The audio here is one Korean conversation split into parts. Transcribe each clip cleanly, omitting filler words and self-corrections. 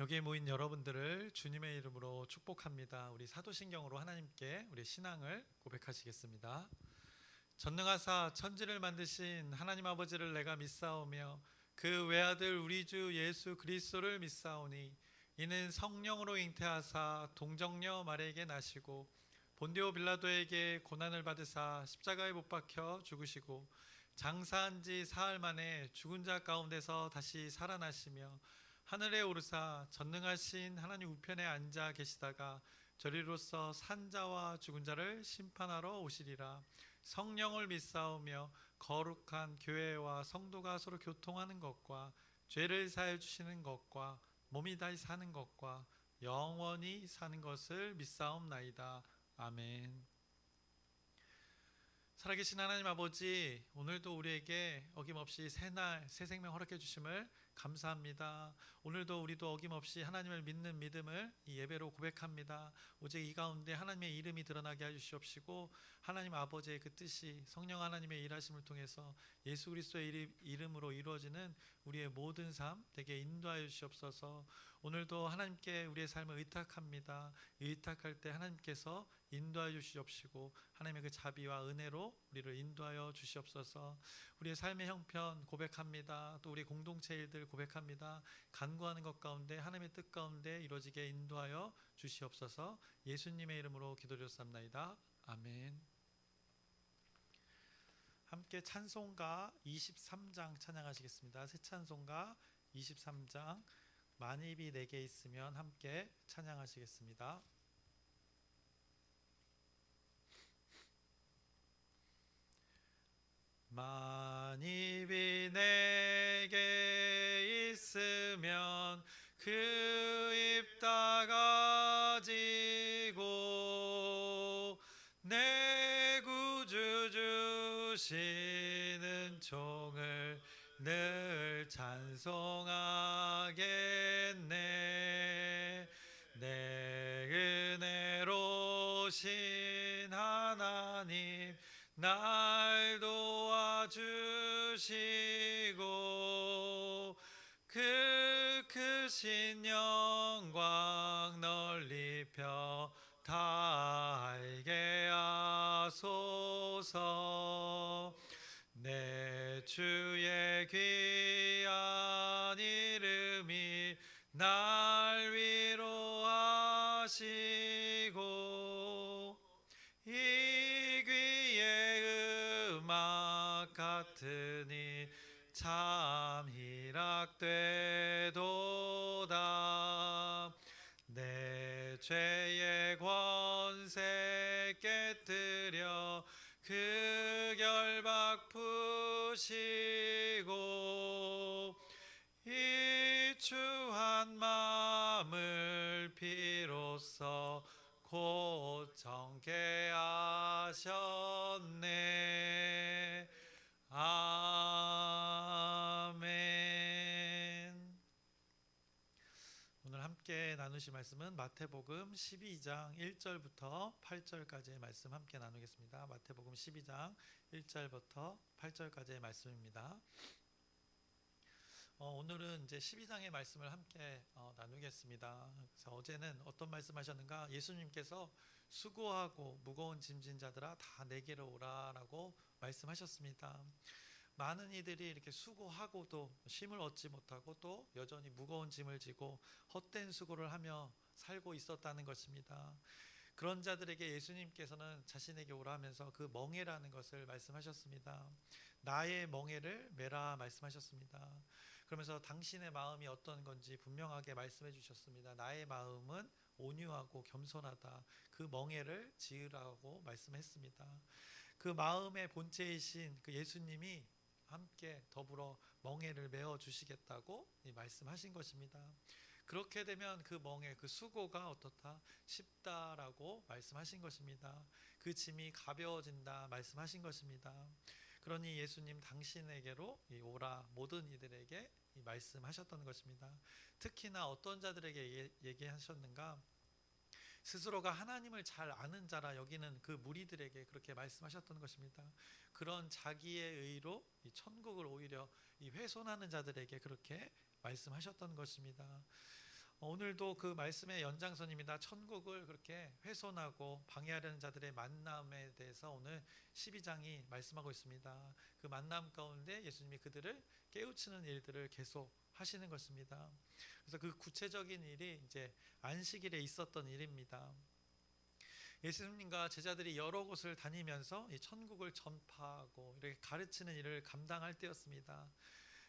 여기에 모인 여러분들을 주님의 이름으로 축복합니다. 우리 사도신경으로 하나님께 우리 신앙을 고백하시겠습니다. 전능하사 천지를 만드신 하나님 아버지를 내가 믿사오며 그 외아들 우리 주 예수 그리스도를 믿사오니 이는 성령으로 잉태하사 동정녀 마리아에게 나시고 본디오 빌라도에게 고난을 받으사 십자가에 못 박혀 죽으시고 장사한 지 사흘 만에 죽은 자 가운데서 다시 살아나시며 하늘에 오르사 전능하신 하나님 우편에 앉아 계시다가 저리로서 산자와 죽은 자를 심판하러 오시리라. 성령을 믿사오며 거룩한 교회와 성도가 서로 교통하는 것과 죄를 사해 주시는 것과 몸이 다시 사는 것과 영원히 사는 것을 믿사옵나이다. 아멘. 살아계신 하나님 아버지, 오늘도 우리에게 어김없이 새날 새 생명 허락해 주심을 감사합니다. 오늘도 우리도 어김없이 하나님을 믿는 믿음을 이 예배로 고백합니다. 오직 이 가운데 하나님의 이름이 드러나게 해주시옵시고 하나님 아버지의 그 뜻이 성령 하나님의 일하심을 통해서 예수 그리스도의 이름으로 이루어지는 우리의 모든 삶 되게 인도하여 주시옵소서. 오늘도 하나님께 우리의 삶을 의탁합니다. 의탁할 때 하나님께서 인도하여 주시옵시고 하나님의 그 자비와 은혜로 우리를 인도하여 주시옵소서. 우리의 삶의 형편 고백합니다. 또 우리 공동체 일들 고백합니다. 간구하는 것 가운데 하나님의 뜻 가운데 이루어지게 인도하여 주시옵소서. 예수님의 이름으로 기도드렸사옵나이다. 아멘. 함께 찬송가 23장 찬양하시겠습니다. 새 찬송가 23장 만입이 내게 있으면 함께 찬양하시겠습니다. 만입이 내게 있으면 그 입 다가지고 내 구주 주시는 종을 늘 찬송하겠네. 내 은혜로신 하나님 날 도와주시고 그 크신 영광 널리 펴 다 알게 하소서. 내 주의 귀한 이름이 날 위로하시고 이 귀의 음악 같으니 참 희락되도다. 내 죄의 권세 깨뜨려 그 결박 푸시고 이 추한 마음을 비로소 곧 정케 하셨네. 아멘. 오늘 함께 나누실 말씀은 마태복음 12장 1절부터 8절까지의 말씀 함께 나누겠습니다. 마태복음 12장 1절부터 8절까지의 말씀입니다. 오늘은 이제 12장의 말씀을 함께 나누겠습니다. 그래서 어제는 어떤 말씀하셨는가? 예수님께서 수고하고 무거운 짐진 자들아 다 내게로 오라라고 말씀하셨습니다. 많은 이들이 이렇게 수고하고도 쉼을 얻지 못하고 또 여전히 무거운 짐을 지고 헛된 수고를 하며 살고 있었다는 것입니다. 그런 자들에게 예수님께서는 자신에게 오라 하면서 그 멍에라는 것을 말씀하셨습니다. 나의 멍에를 메라 말씀하셨습니다. 그러면서 당신의 마음이 어떤 건지 분명하게 말씀해 주셨습니다. 나의 마음은 온유하고 겸손하다. 그 멍에를 지으라고 말씀했습니다. 그 마음의 본체이신 그 예수님이 함께 더불어 멍에를 메어 주시겠다고 말씀하신 것입니다. 그렇게 되면 그 멍에 그 수고가 어떻다? 쉽다라고 말씀하신 것입니다. 그 짐이 가벼워진다 말씀하신 것입니다. 그러니 예수님 당신에게로 오라 모든 이들에게 말씀하셨던 것입니다. 특히나 어떤 자들에게 얘기하셨는가? 스스로가 하나님을 잘 아는 자라 여기는 그 무리들에게 그렇게 말씀하셨던 것입니다. 그런 자기의 의로 이 천국을 오히려 이 훼손하는 자들에게 그렇게 말씀하셨던 것입니다. 오늘도 그 말씀의 연장선입니다. 천국을 그렇게 훼손하고 방해하려는 자들의 만남에 대해서 오늘 12장이 말씀하고 있습니다. 그 만남 가운데 예수님이 그들을 깨우치는 일들을 계속 하시는 것입니다. 그래서 그 구체적인 일이 이제 안식일에 있었던 일입니다. 예수님과 제자들이 여러 곳을 다니면서 이 천국을 전파하고 이렇게 가르치는 일을 감당할 때였습니다.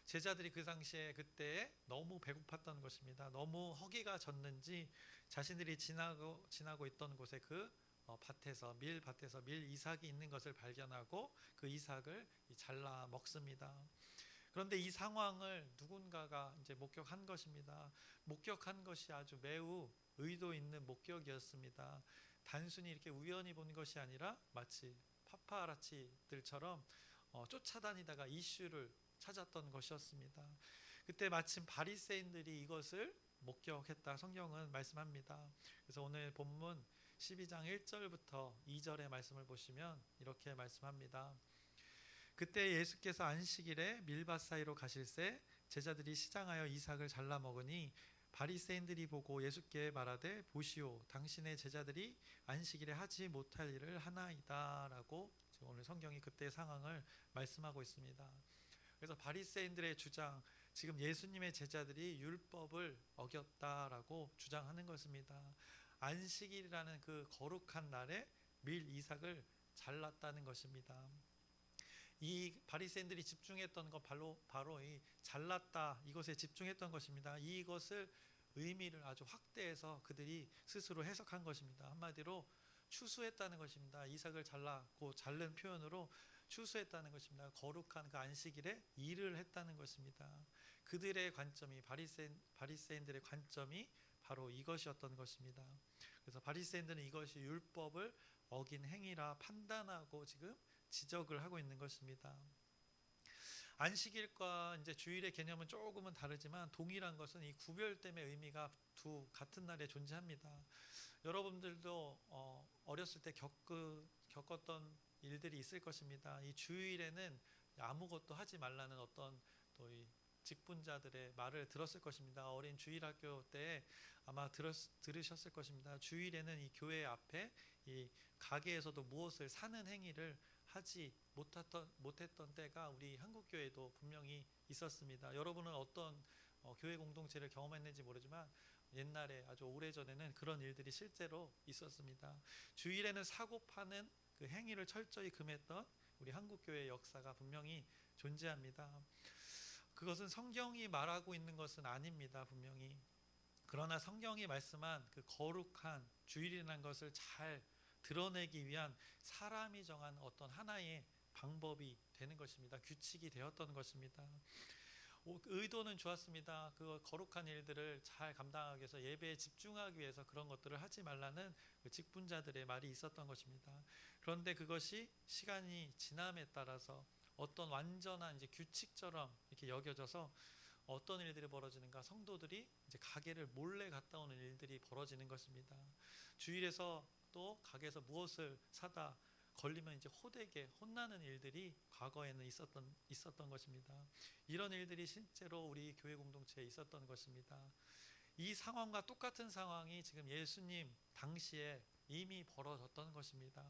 제자들이 그 당시에 그때 너무 배고팠던 것입니다. 너무 허기가 졌는지 자신들이 지나고 있던 곳에 그 밭에서 밀 이삭이 있는 것을 발견하고 그 이삭을 잘라 먹습니다. 그런데 이 상황을 누군가가 이제 목격한 것입니다. 목격한 것이 아주 매우 의도 있는 목격이었습니다. 단순히 이렇게 우연히 본 것이 아니라 마치 파파라치들처럼 쫓아다니다가 이슈를 찾았던 것이었습니다. 그때 마침 바리새인들이 이것을 목격했다 성경은 말씀합니다. 그래서 오늘 본문 12장 1절부터 2절의 말씀을 보시면 이렇게 말씀합니다. 그때 예수께서 안식일에 밀밭 사이로 가실새 제자들이 시장하여 이삭을 잘라 먹으니 바리새인들이 보고 예수께 말하되 보시오 당신의 제자들이 안식일에 하지 못할 일을 하나이다 라고 오늘 성경이 그때 상황을 말씀하고 있습니다. 그래서 바리새인들의 주장, 지금 예수님의 제자들이 율법을 어겼다라고 주장하는 것입니다. 안식일이라는 그 거룩한 날에 밀 이삭을 잘랐다는 것입니다. 이 바리새인들이 집중했던 것 바로 이 잘랐다 이것에 집중했던 것입니다. 이것을 의미를 아주 확대해서 그들이 스스로 해석한 것입니다. 한마디로 추수했다는 것입니다. 이삭을 잘랐고 자른 표현으로 추수했다는 것입니다. 거룩한 그 안식일에 일을 했다는 것입니다. 그들의 관점이 바리새인들의 관점이 바로 이것이었던 것입니다. 그래서 바리새인들은 이것이 율법을 어긴 행위라 판단하고 지금 지적을 하고 있는 것입니다. 안식일과 이제 주일의 개념은 조금은 다르지만 동일한 것은 이 구별됨의 의미가 두 같은 날에 존재합니다. 여러분들도 어렸을 때 겪었던 일들이 있을 것입니다. 이 주일에는 아무것도 하지 말라는 어떤 또 이 직분자들의 말을 들었을 것입니다. 어린 주일학교 때 아마 들으셨을 것입니다. 주일에는 이 교회 앞에 이 가게에서도 무엇을 사는 행위를 하지 못했던 때가 우리 한국교회도 분명히 있었습니다. 여러분은 어떤 교회 공동체를 경험했는지 모르지만 옛날에 아주 오래전에는 그런 일들이 실제로 있었습니다. 주일에는 사고 파는 그 행위를 철저히 금했던 우리 한국교회의 역사가 분명히 존재합니다. 그것은 성경이 말하고 있는 것은 아닙니다. 분명히. 그러나 성경이 말씀한 그 거룩한 주일이라는 것을 잘 드러내기 위한 사람이 정한 어떤 하나의 방법이 되는 것입니다. 규칙이 되었던 것입니다. 의도는 좋았습니다. 그 거룩한 일들을 잘 감당하기 위해서 예배에 집중하기 위해서 그런 것들을 하지 말라는 그 직분자들의 말이 있었던 것입니다. 그런데 그것이 시간이 지남에 따라서 어떤 완전한 이제 규칙처럼 이렇게 여겨져서 어떤 일들이 벌어지는가? 성도들이 이제 가게를 몰래 갔다 오는 일들이 벌어지는 것입니다. 주일에서 또 가게에서 무엇을 사다 걸리면 이제 호되게 혼나는 일들이 과거에는 있었던 것입니다. 이런 일들이 실제로 우리 교회 공동체에 있었던 것입니다. 이 상황과 똑같은 상황이 지금 예수님 당시에 이미 벌어졌던 것입니다.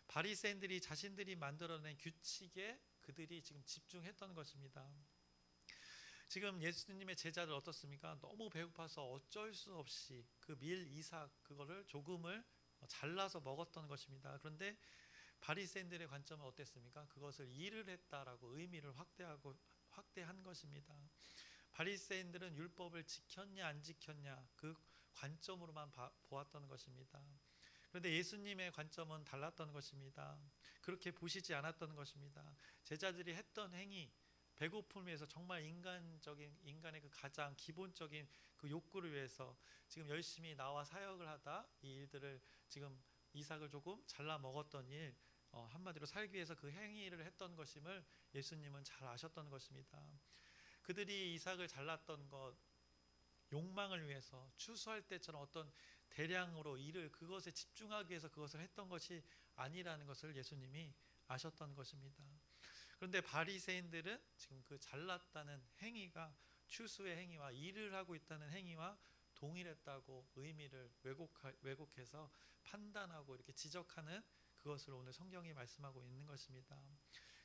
바리새인들이 자신들이 만들어낸 규칙에 그들이 지금 집중했던 것입니다. 지금 예수님의 제자들 어떻습니까? 너무 배고파서 어쩔 수 없이 그 밀 이삭 그거를 조금을 잘라서 먹었던 것입니다. 그런데 바리새인들의 관점은 어땠습니까? 그것을 일을 했다라고 의미를 확대한 것입니다. 바리새인들은 율법을 지켰냐 안 지켰냐 그 관점으로만 보았던 것입니다. 그런데 예수님의 관점은 달랐던 것입니다. 그렇게 보시지 않았던 것입니다. 제자들이 했던 행위, 배고픔을 위해서 정말 인간의 그 가장 기본적인 그 욕구를 위해서 지금 열심히 나와 사역을 하다 이 일들을 지금 이삭을 조금 잘라 먹었던 일, 한마디로 살기 위해서 그 행위를 했던 것임을 예수님은 잘 아셨던 것입니다. 그들이 이삭을 잘랐던 것, 욕망을 위해서 추수할 때처럼 어떤 대량으로 일을 그것에 집중하기 위해서 그것을 했던 것이 아니라는 것을 예수님이 아셨던 것입니다. 그런데 바리새인들은 지금 그 잘랐다는 행위가 추수의 행위와 일을 하고 있다는 행위와 동일했다고 의미를 왜곡해서 판단하고 이렇게 지적하는 그것을 오늘 성경이 말씀하고 있는 것입니다.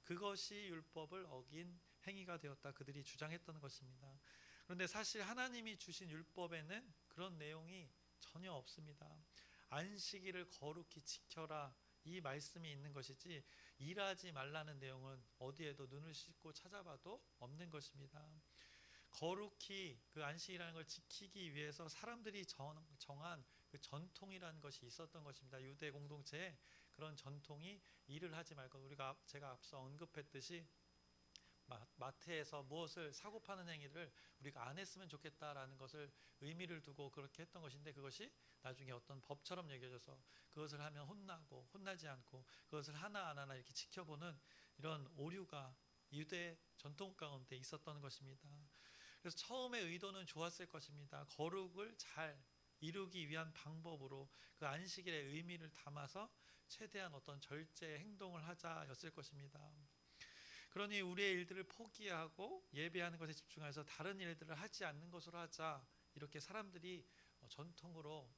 그것이 율법을 어긴 행위가 되었다 그들이 주장했던 것입니다. 그런데 사실 하나님이 주신 율법에는 그런 내용이 전혀 없습니다. 안식일을 거룩히 지켜라 이 말씀이 있는 것이지 일하지 말라는 내용은 어디에도 눈을 씻고 찾아봐도 없는 것입니다. 거룩히 그 안식이라는 걸 지키기 위해서 사람들이 정한 그 전통이라는 것이 있었던 것입니다. 유대 공동체에 그런 전통이 일을 하지 말고 제가 앞서 언급했듯이 마트에서 무엇을 사고 파는 행위를 우리가 안 했으면 좋겠다라는 것을 의미를 두고 그렇게 했던 것인데 그것이 나중에 어떤 법처럼 여겨져서 그것을 하면 혼나고 혼나지 않고 그것을 하나 안 하나 이렇게 지켜보는 이런 오류가 유대 전통 가운데 있었던 것입니다. 그래서 처음에 의도는 좋았을 것입니다. 거룩을 잘 이루기 위한 방법으로 그 안식일의 의미를 담아서 최대한 어떤 절제 행동을 하자였을 것입니다. 그러니 우리의 일들을 포기하고 예배하는 것에 집중해서 다른 일들을 하지 않는 것으로 하자 이렇게 사람들이 전통으로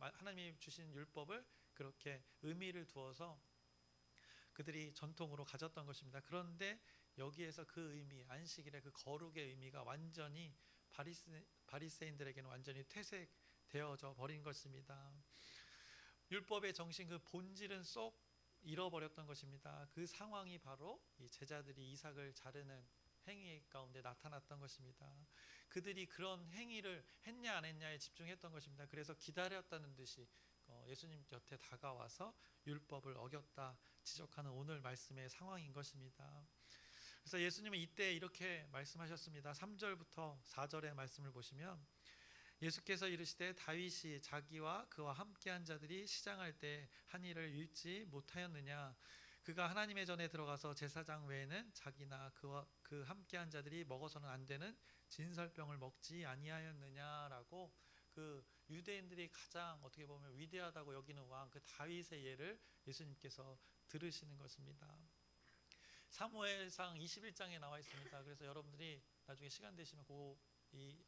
하나님이 주신 율법을 그렇게 의미를 두어서 그들이 전통으로 가졌던 것입니다. 그런데 여기에서 그 의미, 안식일의 그 거룩의 의미가 완전히 바리새인들에게는 완전히 퇴색되어져 버린 것입니다. 율법의 정신 그 본질은 쏙 잃어버렸던 것입니다. 그 상황이 바로 이 제자들이 이삭을 자르는 행위 가운데 나타났던 것입니다. 그들이 그런 행위를 했냐 안 했냐에 집중했던 것입니다. 그래서 기다렸다는 듯이 예수님 곁에 다가와서 율법을 어겼다 지적하는 오늘 말씀의 상황인 것입니다. 그래서 예수님은 이때 이렇게 말씀하셨습니다. 3절부터 4절의 말씀을 보시면 예수께서 이르시되 다윗이 자기와 그와 함께한 자들이 시장할 때 한 일을 잃지 못하였느냐 그가 하나님의 전에 들어가서 제사장 외에는 자기나 그와 그 함께한 자들이 먹어서는 안 되는 진설병을 먹지 아니하였느냐라고 그 유대인들이 가장 어떻게 보면 위대하다고 여기는 왕 그 다윗의 예를 예수님께서 들으시는 것입니다. 사무엘상 21장에 나와 있습니다. 그래서 여러분들이 나중에 시간 되시면 이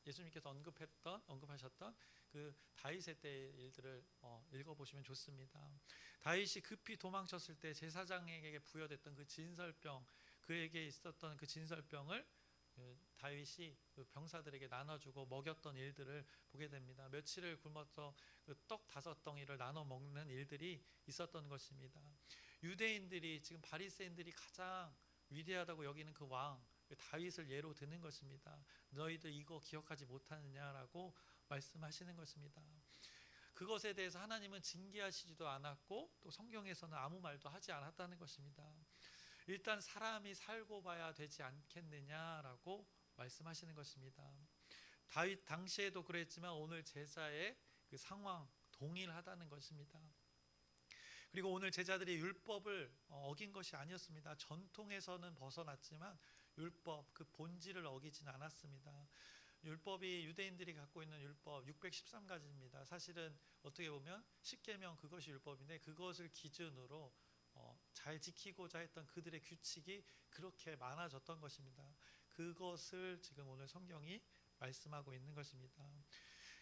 예수님께서 언급하셨던 그 다윗의 때의 일들을 읽어보시면 좋습니다. 다윗이 급히 도망쳤을 때 제사장에게 부여됐던 그 진설병, 그에게 있었던 그 진설병을 다윗이 그 병사들에게 나눠주고 먹였던 일들을 보게 됩니다. 며칠을 굶어서 그 떡 5덩이를 나눠 먹는 일들이 있었던 것입니다. 유대인들이 지금 바리새인들이 가장 위대하다고 여기는 그 왕 다윗을 예로 드는 것입니다. 너희들 이거 기억하지 못하느냐라고 말씀하시는 것입니다. 그것에 대해서 하나님은 징계하시지도 않았고 또 성경에서는 아무 말도 하지 않았다는 것입니다. 일단 사람이 살고 봐야 되지 않겠느냐라고 말씀하시는 것입니다. 다윗 당시에도 그랬지만 오늘 제사의 그 상황 동일하다는 것입니다. 그리고 오늘 제자들이 율법을 어긴 것이 아니었습니다. 전통에서는 벗어났지만 율법 그 본질을 어기진 않았습니다. 율법이 유대인들이 갖고 있는 율법 613가지입니다. 사실은 어떻게 보면 십계명 그것이 율법인데 그것을 기준으로 잘 지키고자 했던 그들의 규칙이 그렇게 많아졌던 것입니다. 그것을 지금 오늘 성경이 말씀하고 있는 것입니다.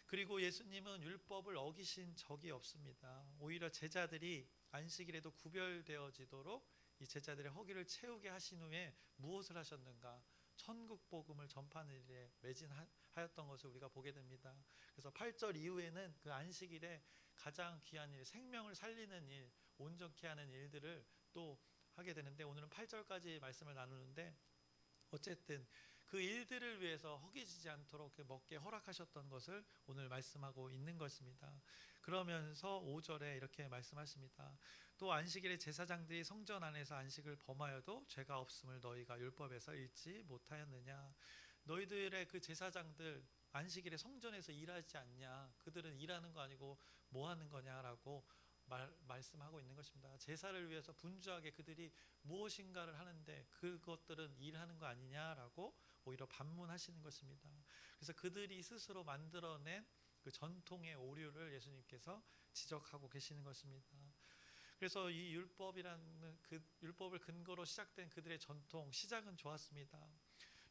그리고 예수님은 율법을 어기신 적이 없습니다. 오히려 제자들이 안식일에도 구별되어지도록 이 제자들의 허기를 채우게 하신 후에 무엇을 하셨는가? 천국 복음을 전파하는 일에 매진하였던 것을 우리가 보게 됩니다. 그래서 8절 이후에는 그 안식일에 가장 귀한 일, 생명을 살리는 일, 온전케 하는 일들을 또 하게 되는데 오늘은 8절까지 말씀을 나누는데 어쨌든 그 일들을 위해서 허기지지 않도록 먹게 허락하셨던 것을 오늘 말씀하고 있는 것입니다. 그러면서 5절에 이렇게 말씀하십니다. 또 안식일에 제사장들이 성전 안에서 안식을 범하여도 죄가 없음을 너희가 율법에서 읽지 못하였느냐. 너희들의 그 제사장들 안식일에 성전에서 일하지 않냐. 그들은 일하는 거 아니고 뭐 하는 거냐라고 말씀하고 있는 것입니다. 제사를 위해서 분주하게 그들이 무엇인가를 하는데 그것들은 일하는 거 아니냐라고 오히려 반문하시는 것입니다. 그래서 그들이 스스로 만들어낸 그 전통의 오류를 예수님께서 지적하고 계시는 것입니다. 그래서 이 율법이라는 그 율법을 근거로 시작된 그들의 전통 시작은 좋았습니다.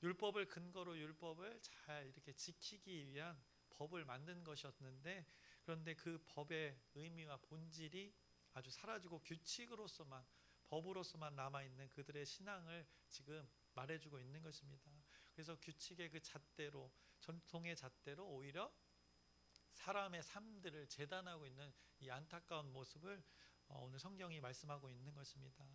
율법을 근거로 율법을 잘 이렇게 지키기 위한 법을 만든 것이었는데, 그런데 그 법의 의미와 본질이 아주 사라지고 규칙으로서만, 법으로서만 남아있는 그들의 신앙을 지금 말해주고 있는 것입니다. 그래서 규칙의 그 잣대로, 전통의 잣대로 오히려 사람의 삶들을 재단하고 있는 이 안타까운 모습을 오늘 성경이 말씀하고 있는 것입니다.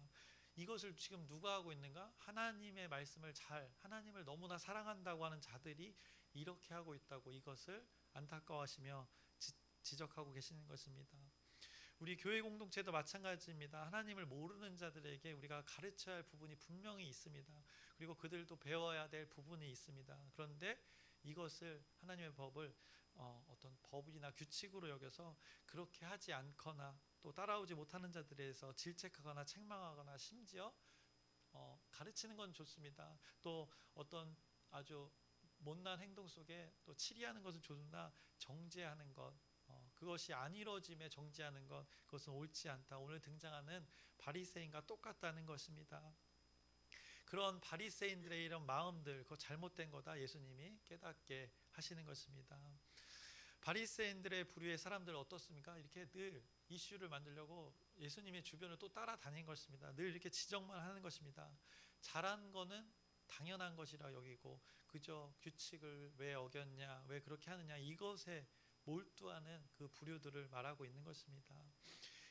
이것을 지금 누가 하고 있는가? 하나님의 말씀을 하나님을 너무나 사랑한다고 하는 자들이 이렇게 하고 있다고, 이것을 안타까워하시며 지적하고 계시는 것입니다. 우리 교회 공동체도 마찬가지입니다. 하나님을 모르는 자들에게 우리가 가르쳐야 할 부분이 분명히 있습니다. 그리고 그들도 배워야 될 부분이 있습니다. 그런데 이것을, 하나님의 법을 어떤 법이나 규칙으로 여겨서 그렇게 하지 않거나 또 따라오지 못하는 자들에 대해서 질책하거나 책망하거나, 심지어 가르치는 건 좋습니다. 또 어떤 아주 못난 행동 속에 또 치리하는 것은 좋으나 정죄하는 것, 그것이 안 이루어짐에 정죄하는 것, 그것은 옳지 않다. 오늘 등장하는 바리새인과 똑같다는 것입니다. 그런 바리새인들의 이런 마음들, 그거 잘못된 거다 예수님이 깨닫게 하시는 것입니다. 바리새인들의 부류의 사람들 어떻습니까? 이렇게 늘 이슈를 만들려고 예수님의 주변을 또 따라다닌 것입니다. 늘 이렇게 지적만 하는 것입니다. 잘한 거는 당연한 것이라 여기고, 그저 규칙을 왜 어겼냐, 왜 그렇게 하느냐, 이것에 몰두하는 그 부류들을 말하고 있는 것입니다.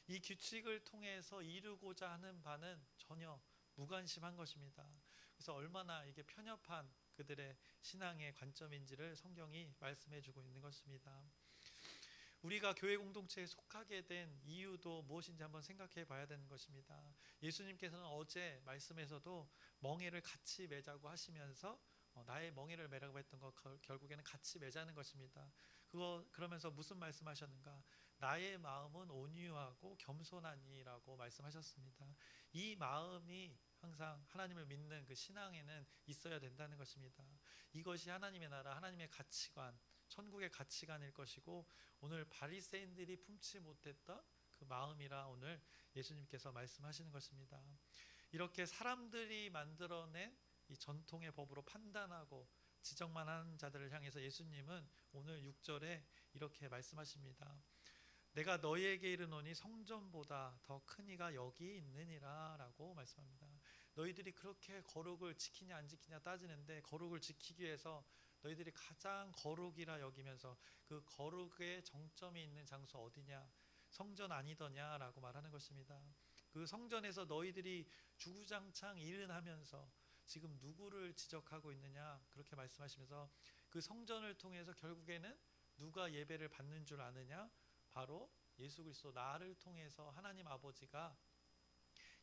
이 규칙을 통해서 이루고자 하는 바는 전혀 무관심한 것입니다. 그래서 얼마나 이게 편협한 그들의 신앙의 관점인지를 성경이 말씀해주고 있는 것입니다. 우리가 교회 공동체에 속하게 된 이유도 무엇인지 한번 생각해 봐야 되는 것입니다. 예수님께서는 어제 말씀에서도 멍에를 같이 매자고 하시면서 나의 멍에를 매라고 했던 것, 결국에는 같이 매자는 것입니다. 그러면서 무슨 말씀하셨는가? 나의 마음은 온유하고 겸손하니라고 말씀하셨습니다. 이 마음이 항상 하나님을 믿는 그 신앙에는 있어야 된다는 것입니다. 이것이 하나님의 나라, 하나님의 가치관, 천국의 가치관일 것이고, 오늘 바리새인들이 품지 못했던 그 마음이라 오늘 예수님께서 말씀하시는 것입니다. 이렇게 사람들이 만들어낸 이 전통의 법으로 판단하고 지적만 하는 자들을 향해서 예수님은 오늘 6절에 이렇게 말씀하십니다. 내가 너희에게 이르노니 성전보다 더 큰 이가 여기 있느니라 라고 말씀합니다. 너희들이 그렇게 거룩을 지키냐 안 지키냐 따지는데, 거룩을 지키기 위해서 너희들이 가장 거룩이라 여기면서 그 거룩의 정점이 있는 장소 어디냐? 성전 아니더냐 라고 말하는 것입니다. 그 성전에서 너희들이 주구장창 일을 하면서 지금 누구를 지적하고 있느냐, 그렇게 말씀하시면서 그 성전을 통해서 결국에는 누가 예배를 받는 줄 아느냐? 바로 예수 그리스도, 나를 통해서 하나님 아버지가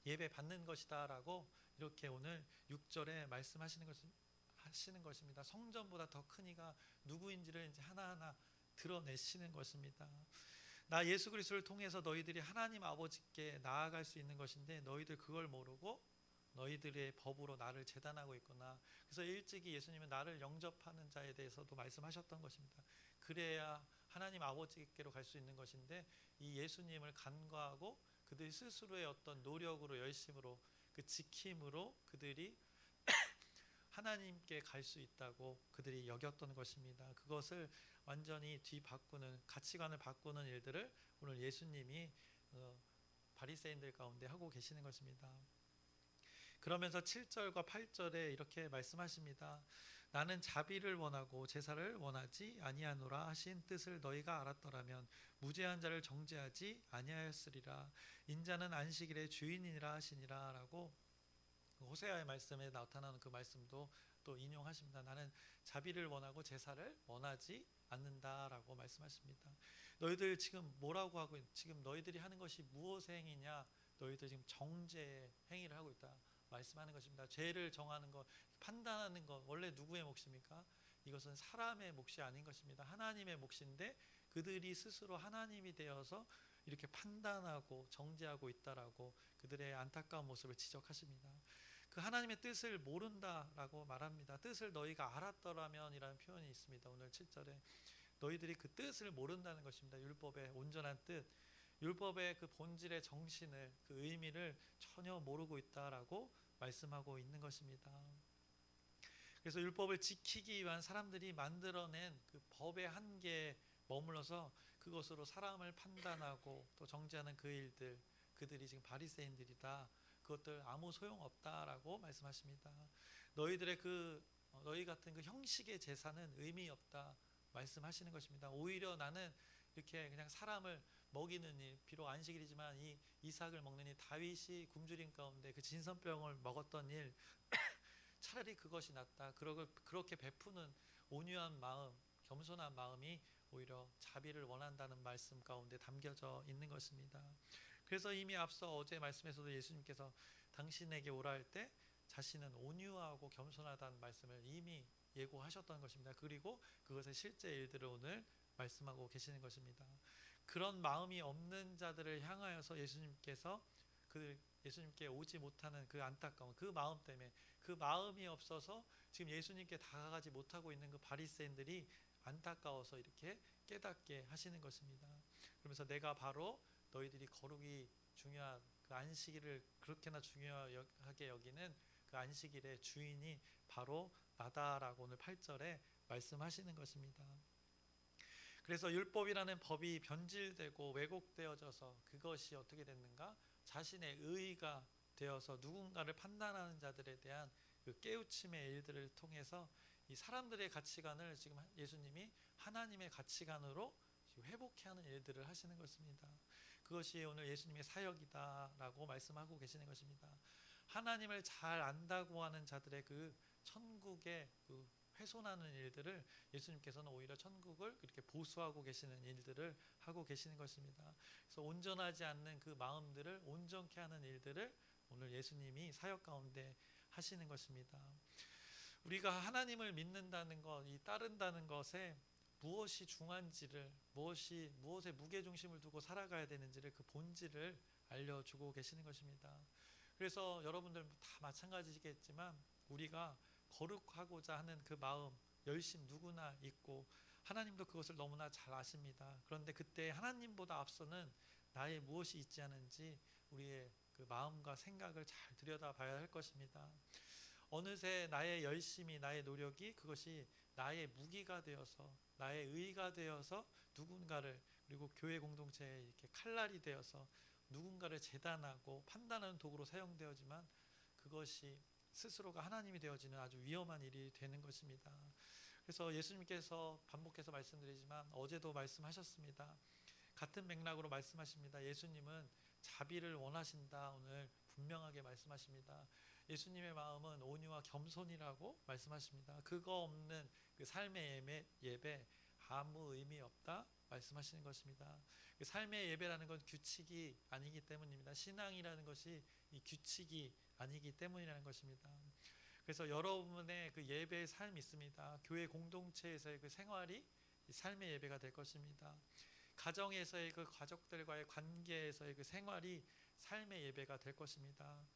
예배 받는 것이다 라고 이렇게 오늘 6절에 말씀하시는 것입니다. 성전보다 더 큰 이가 누구인지를 이제 하나하나 드러내시는 것입니다. 나 예수 그리스도를 통해서 너희들이 하나님 아버지께 나아갈 수 있는 것인데, 너희들 그걸 모르고 너희들의 법으로 나를 제단하고 있구나. 그래서 일찍이 예수님은 나를 영접하는 자에 대해서도 말씀하셨던 것입니다. 그래야 하나님 아버지께로 갈 수 있는 것인데, 이 예수님을 간과하고 그들 스스로의 어떤 노력으로, 열심으로, 그 지킴으로 그들이 하나님께 갈 수 있다고 그들이 여겼던 것입니다. 그것을 완전히 뒤바꾸는, 가치관을 바꾸는 일들을 오늘 예수님이 바리새인들 가운데 하고 계시는 것입니다. 그러면서 7절과 8절에 이렇게 말씀하십니다. 나는 자비를 원하고 제사를 원하지 아니하노라 하신 뜻을 너희가 알았더라면 무죄한 자를 정죄하지 아니하였으리라. 인자는 안식일의 주인이라 하시니라 라고 호세아의 말씀에 나타나는 그 말씀도 또 인용하십니다. 나는 자비를 원하고 제사를 원하지 않는다라고 말씀하십니다. 너희들 지금 뭐라고 하고, 지금 너희들이 하는 것이 무엇의 행위냐? 너희들 지금 정죄의 행위를 하고 있다 말씀하는 것입니다. 죄를 정하는 것, 판단하는 것, 원래 누구의 몫입니까? 이것은 사람의 몫이 아닌 것입니다. 하나님의 몫인데, 그들이 스스로 하나님이 되어서 이렇게 판단하고 정죄하고 있다라고 그들의 안타까운 모습을 지적하십니다. 그 하나님의 뜻을 모른다라고 말합니다. 뜻을 너희가 알았더라면 이라는 표현이 있습니다. 오늘 7절에 너희들이 그 뜻을 모른다는 것입니다. 율법의 온전한 뜻, 율법의 그 본질의 정신을, 그 의미를 전혀 모르고 있다라고 말씀하고 있는 것입니다. 그래서 율법을 지키기 위한 사람들이 만들어낸 그 법의 한계에 머물러서 그것으로 사람을 판단하고 또 정죄하는 그 일들, 그들이 지금 바리새인들이다. 그것들 아무 소용없다라고 말씀하십니다. 너희들의 너희 같은 그 형식의 제사는 의미 없다 말씀하시는 것입니다. 오히려 나는 이렇게 그냥 사람을 먹이는 일, 비록 안식일이지만 이 이삭을 먹는 이 다윗이 굶주린 가운데 그 진선병을 먹었던 일, 차라리 그것이 낫다. 그렇게 베푸는 온유한 마음, 겸손한 마음이 오히려 자비를 원한다는 말씀 가운데 담겨져 있는 것입니다. 그래서 이미 앞서 어제 말씀에서도 예수님께서 당신에게 오라 할 때 자신은 온유하고 겸손하다는 말씀을 이미 예고하셨던 것입니다. 그리고 그것의 실제 일들을 오늘 말씀하고 계시는 것입니다. 그런 마음이 없는 자들을 향하여서 예수님께 오지 못하는 그 안타까움, 그 마음 때문에, 그 마음이 없어서 지금 예수님께 다가가지 못하고 있는 그 바리새인들이 안타까워서 이렇게 깨닫게 하시는 것입니다. 그러면서 내가 바로 너희들이 거룩이 중요한 그 안식일을 그렇게나 중요하게 여기는 그 안식일의 주인이 바로 나다라고 오늘 8절에 말씀하시는 것입니다. 그래서 율법이라는 법이 변질되고 왜곡되어져서 그것이 어떻게 됐는가? 자신의 의의가 되어서 누군가를 판단하는 자들에 대한 그 깨우침의 일들을 통해서 이 사람들의 가치관을 지금 예수님이 하나님의 가치관으로 회복해 하는 일들을 하시는 것입니다. 그것이 오늘 예수님의 사역이다라고 말씀하고 계시는 것입니다. 하나님을 잘 안다고 하는 자들의 그 천국의 그 훼손하는 일들을 예수님께서는 오히려 천국을 이렇게 보수하고 계시는 일들을 하고 계시는 것입니다. 그래서 온전하지 않는 그 마음들을 온전케 하는 일들을 오늘 예수님이 사역 가운데 하시는 것입니다. 우리가 하나님을 믿는다는 것, 이 따른다는 것에 무엇이 중요한지를, 무엇에 무게중심을 두고 살아가야 되는지를, 그 본질을 알려주고 계시는 것입니다. 그래서 여러분들 다 마찬가지겠지만 우리가 거룩하고자 하는 그 마음, 열심 누구나 있고 하나님도 그것을 너무나 잘 아십니다. 그런데 그때 하나님보다 앞서는 나의 무엇이 있지 않은지 우리의 그 마음과 생각을 잘 들여다봐야 할 것입니다. 어느새 나의 열심이, 나의 노력이 그것이 나의 무기가 되어서, 나의 의가 되어서 누군가를, 그리고 교회 공동체에 이렇게 칼날이 되어서 누군가를 재단하고 판단하는 도구로 사용되어지만 그것이 스스로가 하나님이 되어지는 아주 위험한 일이 되는 것입니다. 그래서 예수님께서 반복해서 말씀드리지만 어제도 말씀하셨습니다. 같은 맥락으로 말씀하십니다. 예수님은 자비를 원하신다. 오늘 분명하게 말씀하십니다. 예수님의 마음은 온유와 겸손이라고 말씀하십니다. 그거 없는 그 삶의 예배 아무 의미 없다 말씀하시는 것입니다. 그 삶의 예배라는 건 규칙이 아니기 때문입니다. 신앙이라는 것이 이 규칙이 아니기 때문이라는 것입니다. 그래서 여러분의 그 예배의 삶이 있습니다. 교회 공동체에서의 그 생활이 삶의 예배가 될 것입니다. 가정에서의 그 가족들과의 관계에서의 그 생활이 삶의 예배가 될 것입니다.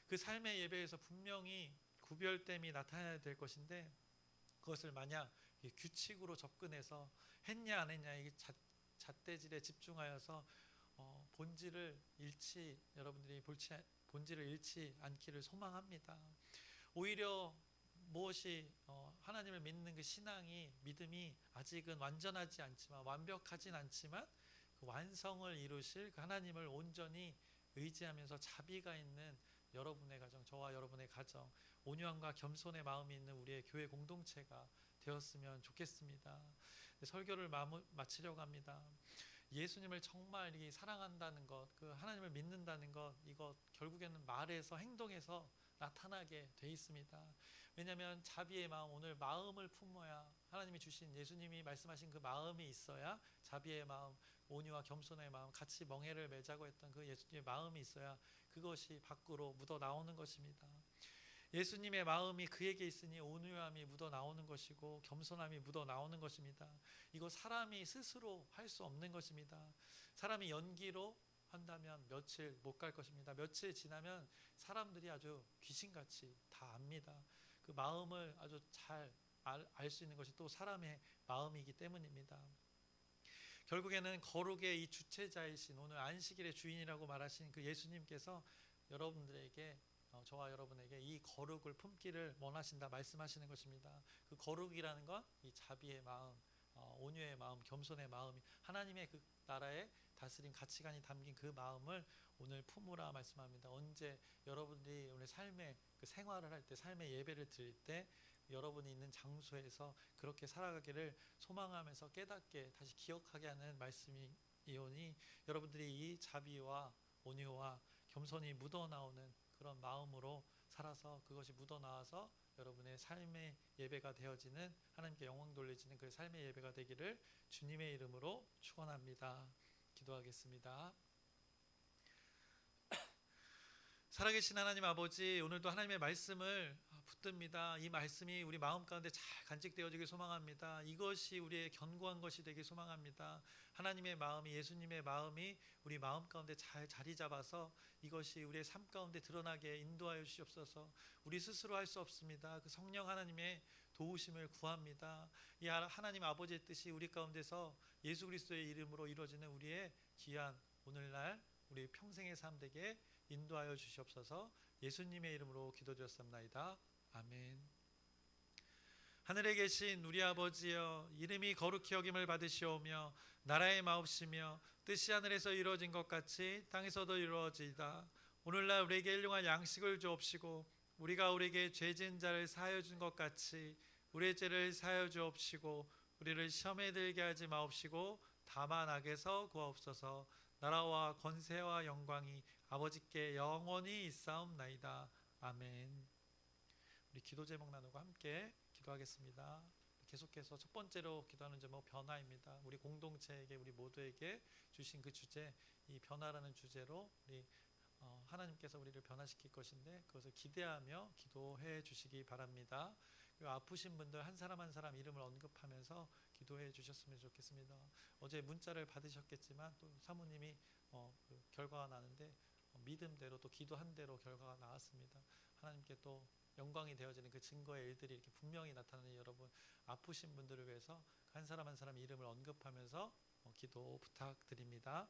그 삶의 예배에서 분명히 구별됨이 나타나야 될 것인데 그것을 만약 규칙으로 접근해서 했냐 안 했냐 이 잣대질에 집중하여서 본질을 잃지 않기를 소망합니다. 오히려 무엇이 하나님을 믿는 그 신앙이, 믿음이 아직은 완전하지 않지만, 완벽하진 않지만 그 완성을 이루실 그 하나님을 온전히 의지하면서 자비가 있는 여러분의 가정, 저와 여러분의 가정, 온유함과 겸손의 마음이 있는 우리의 교회 공동체가 되었으면 좋겠습니다. 설교를 마치려고 합니다. 예수님을 정말 사랑한다는 것, 그 하나님을 믿는다는 것, 이것 결국에는 말에서, 행동에서 나타나게 돼 있습니다. 왜냐하면 자비의 마음, 오늘 마음을 품어야, 하나님이 주신, 예수님이 말씀하신 그 마음이 있어야, 자비의 마음, 온유와 겸손의 마음, 같이 멍에를 매자고 했던 그 예수님의 마음이 있어야 그것이 밖으로 묻어 나오는 것입니다. 예수님의 마음이 그에게 있으니 온유함이 묻어 나오는 것이고 겸손함이 묻어 나오는 것입니다. 이거 사람이 스스로 할 수 없는 것입니다. 사람이 연기로 한다면 며칠 못 갈 것입니다. 며칠 지나면 사람들이 아주 귀신같이 다 압니다. 그 마음을 아주 잘 알 수 있는 것이 또 사람의 마음이기 때문입니다. 결국에는 거룩의 이 주체자이신, 오늘 안식일의 주인이라고 말하신 그 예수님께서 여러분들에게 저와 여러분에게 이 거룩을 품기를 원하신다 말씀하시는 것입니다. 그 거룩이라는 건 이 자비의 마음, 온유의 마음, 겸손의 마음이 하나님의 그 나라의 다스림 가치관이 담긴 그 마음을 오늘 품으라 말씀합니다. 언제 여러분들이 오늘 삶의 그 생활을 할 때, 삶의 예배를 드릴 때 여러분이 있는 장소에서 그렇게 살아가기를 소망하면서 깨닫게 다시 기억하게 하는 말씀이오니, 여러분들이 이 자비와 온유와 겸손이 묻어나오는 그런 마음으로 살아서 그것이 묻어나와서 여러분의 삶의 예배가 되어지는, 하나님께 영광 돌려지는 그 삶의 예배가 되기를 주님의 이름으로 축원합니다. 기도하겠습니다. 살아계신 하나님 아버지, 오늘도 하나님의 말씀을 붙듭니다. 이 말씀이 우리 마음 가운데 잘 간직되어지길 소망합니다. 이것이 우리의 견고한 것이 되길 소망합니다. 하나님의 마음이, 예수님의 마음이 우리 마음 가운데 잘 자리 잡아서 이것이 우리의 삶 가운데 드러나게 인도하여 주시옵소서. 우리 스스로 할 수 없습니다. 그 성령 하나님의 도우심을 구합니다. 이 하나님 아버지의 뜻이 우리 가운데서 예수 그리스도의 이름으로 이루어지는 우리의 귀한 오늘날 우리 평생의 삶 되게 인도하여 주시옵소서. 예수님의 이름으로 기도드렸습니다. 아멘. 하늘에 계신 우리 아버지여, 이름이 거룩히 여김을 받으시오며 나라의 마옵시며 뜻이 하늘에서 이루어진 것 같이 땅에서도 이루어지이다. 오늘날 우리에게 일용할 양식을 주옵시고 우리가 우리에게 죄 지은 자를 사하여 준 것 같이 우리의 죄를 사하여 주옵시고 우리를 시험에 들게 하지 마옵시고 다만 악에서 구하옵소서. 나라와 권세와 영광이 아버지께 영원히 있사옵나이다. 아멘. 우리 기도 제목 나누고 함께 기도하겠습니다. 계속해서 첫 번째로 기도하는 제목 변화입니다. 우리 공동체에게, 우리 모두에게 주신 그 주제, 이 변화라는 주제로 우리 하나님께서 우리를 변화시킬 것인데 그것을 기대하며 기도해 주시기 바랍니다. 그리고 아프신 분들 한 사람 한 사람 이름을 언급하면서 기도해 주셨으면 좋겠습니다. 어제 문자를 받으셨겠지만 또 사모님이 그 결과가 나는데 믿음대로 또 기도한 대로 결과가 나왔습니다. 하나님께 또 영광이 되어지는 그 증거의 일들이 이렇게 분명히 나타나는 여러분, 아프신 분들을 위해서 한 사람 한 사람 이름을 언급하면서 기도 부탁드립니다.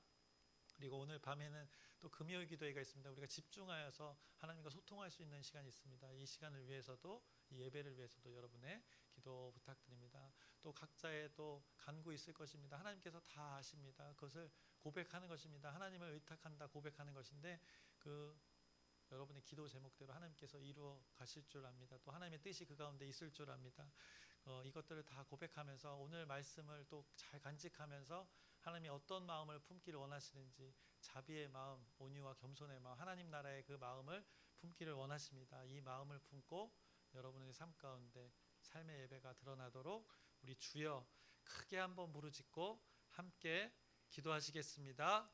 그리고 오늘 밤에는 또 금요일 기도회가 있습니다. 우리가 집중하여서 하나님과 소통할 수 있는 시간이 있습니다. 이 시간을 위해서도, 이 예배를 위해서도 여러분의 기도 부탁드립니다. 또 각자의 또 간구 있을 것입니다. 하나님께서 다 아십니다. 그것을 고백하는 것입니다. 하나님을 의탁한다 고백하는 것인데 그 여러분의 기도 제목대로 하나님께서 이루어 가실 줄 압니다. 또 하나님의 뜻이 그 가운데 있을 줄 압니다. 이것들을 다 고백하면서 오늘 말씀을 또 잘 간직하면서 하나님이 어떤 마음을 품기를 원하시는지, 자비의 마음, 온유와 겸손의 마음, 하나님 나라의 그 마음을 품기를 원하십니다. 이 마음을 품고 여러분의 삶 가운데 삶의 예배가 드러나도록 우리 주여 크게 한번 부르짖고 함께 기도하시겠습니다.